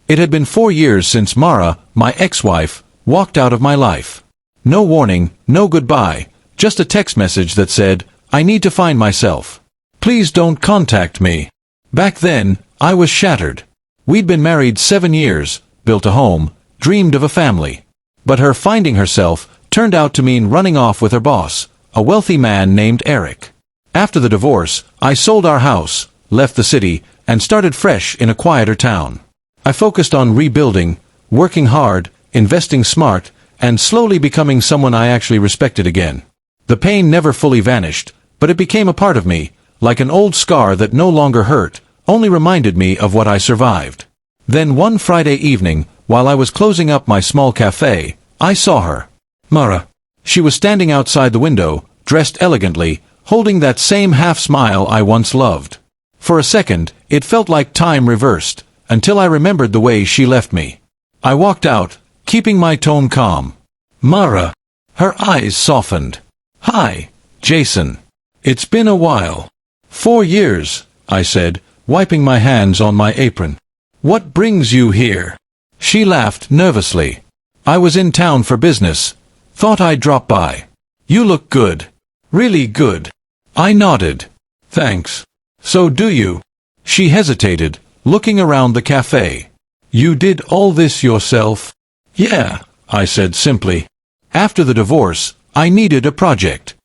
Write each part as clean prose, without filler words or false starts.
It had been 4 years since Mara, my ex-wife, walked out of my life. No warning, no goodbye, just a text message that said, "I need to find myself. Please don't contact me." Back then, I was shattered. We'd been married 7 years, built a home, dreamed of a family. But her finding herself turned out to mean running off with her boss, a wealthy man named Eric. After the divorce, I sold our house, left the city, and started fresh in a quieter town. I focused on rebuilding, working hard, investing smart, and slowly becoming someone I actually respected again. The pain never fully vanished, but it became a part of me, like an old scar that no longer hurt, only reminded me of what I survived. Then one Friday evening, while I was closing up my small cafe, I saw her. Mara. She was standing outside the window, dressed elegantly, holding that same half-smile I once loved. For a second, it felt like time reversed, until I remembered the way she left me. I walked out, keeping my tone calm. Mara. Her eyes softened. "Hi, Jason. It's been a while." "4 years," I said, wiping my hands on my apron. "What brings you here?" She laughed nervously. "I was in town for business. Thought I'd drop by. You look good. Really good." I nodded. "Thanks. So do you?" She hesitated, looking around the cafe. "You did all this yourself?" "Yeah," I said simply. "After the divorce, I needed a project."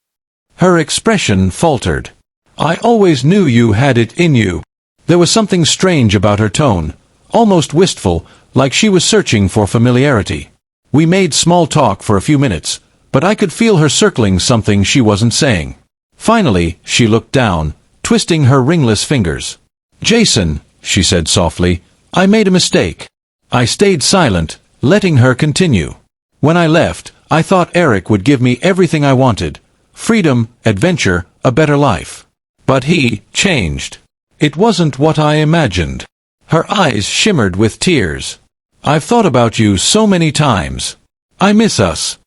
Her expression faltered. "I always knew you had it in you." There was something strange about her tone, almost wistful, like she was searching for familiarity. We made small talk for a few minutes, but I could feel her circling something she wasn't saying. Finally, she looked down, twisting her ringless fingers. "Jason," she said softly, "I made a mistake." I stayed silent, letting her continue. When I left, I thought Eric would give me everything I wanted: freedom, adventure, a better life. But he changed. It wasn't what I imagined. Her eyes shimmered with tears. "I've thought about you so many times. I miss us."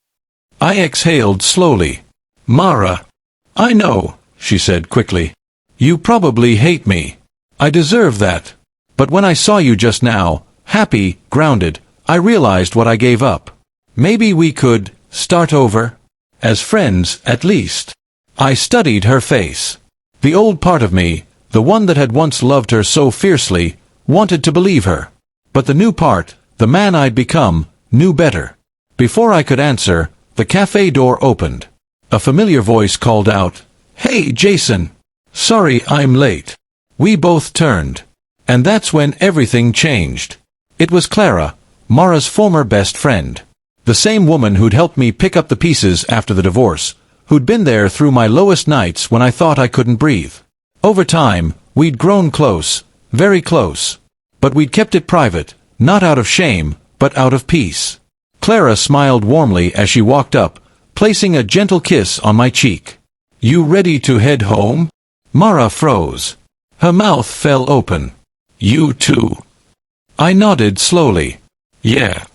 I exhaled slowly. "Mara." "I know," she said quickly. "You probably hate me. I deserve that. But when I saw you just now, happy, grounded, I realized what I gave up. Maybe we could start over? As friends, at least." I studied her face. The old part of me, the one that had once loved her so fiercely, wanted to believe her. But the new part, the man I'd become, knew better. Before I could answer, the cafe door opened. A familiar voice called out, "Hey, Jason. Sorry I'm late." We both turned. And that's when everything changed. It was Clara, Mara's former best friend. The same woman who'd helped me pick up the pieces after the divorce, who'd been there through my lowest nights when I thought I couldn't breathe. Over time, we'd grown close, very close. But we'd kept it private, not out of shame, but out of peace. Clara smiled warmly as she walked up, placing a gentle kiss on my cheek. "You ready to head home?" Mara froze. Her mouth fell open. "You too?" I nodded slowly. "Yeah."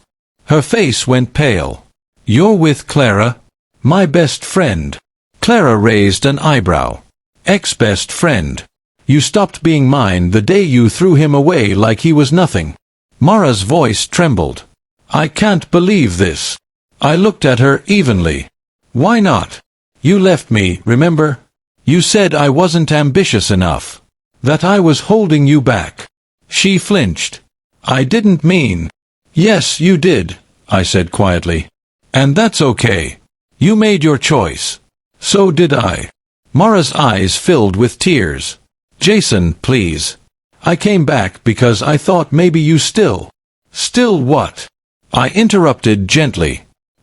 Her face went pale. "You're with Clara?" "My best friend." Clara raised an eyebrow. "Ex-best friend. You stopped being mine the day you threw him away like he was nothing." Mara's voice trembled. "I can't believe this." I looked at her evenly. "Why not? You left me, remember? You said I wasn't ambitious enough. That I was holding you back." She flinched. "I didn't mean." "Yes, you did," I said quietly. "And that's okay. You made your choice. So did I." Mara's eyes filled with tears. "Jason, please. I came back because I thought maybe you still." "Still what?" I interrupted gently.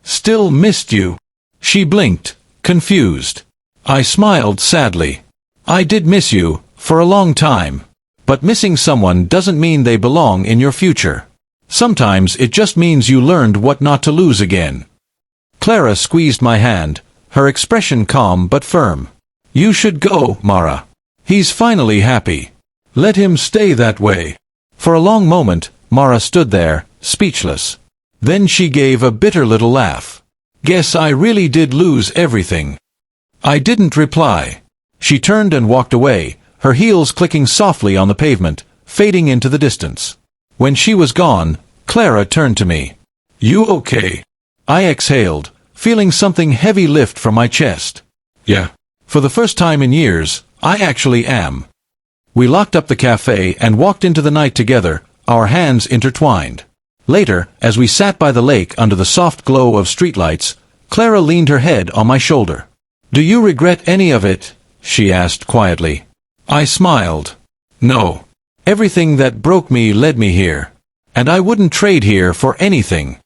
"Still missed you." She blinked, confused. I smiled sadly. "I did miss you, for a long time. But missing someone doesn't mean they belong in your future. Sometimes it just means you learned what not to lose again." Clara squeezed my hand, her expression calm but firm. "You should go, Mara. He's finally happy. Let him stay that way." For a long moment, Mara stood there, speechless. Then she gave a bitter little laugh. "Guess I really did lose everything." I didn't reply. She turned and walked away, her heels clicking softly on the pavement, fading into the distance. When she was gone, Clara turned to me. "You okay?" I exhaled, feeling something heavy lift from my chest. "Yeah. For the first time in years, I actually am." We locked up the cafe and walked into the night together, our hands intertwined. Later, as we sat by the lake under the soft glow of streetlights, Clara leaned her head on my shoulder. "Do you regret any of it?" she asked quietly. I smiled. "No. Everything that broke me led me here. And I wouldn't trade here for anything."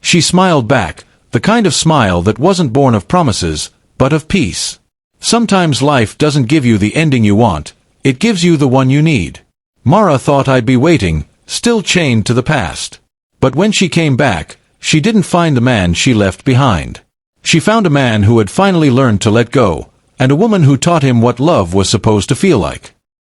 She smiled back, the kind of smile that wasn't born of promises, but of peace. Sometimes life doesn't give you the ending you want, it gives you the one you need. Mara thought I'd be waiting, still chained to the past. But when she came back, she didn't find the man she left behind. She found a man who had finally learned to let go, and a woman who taught him what love was supposed to feel like.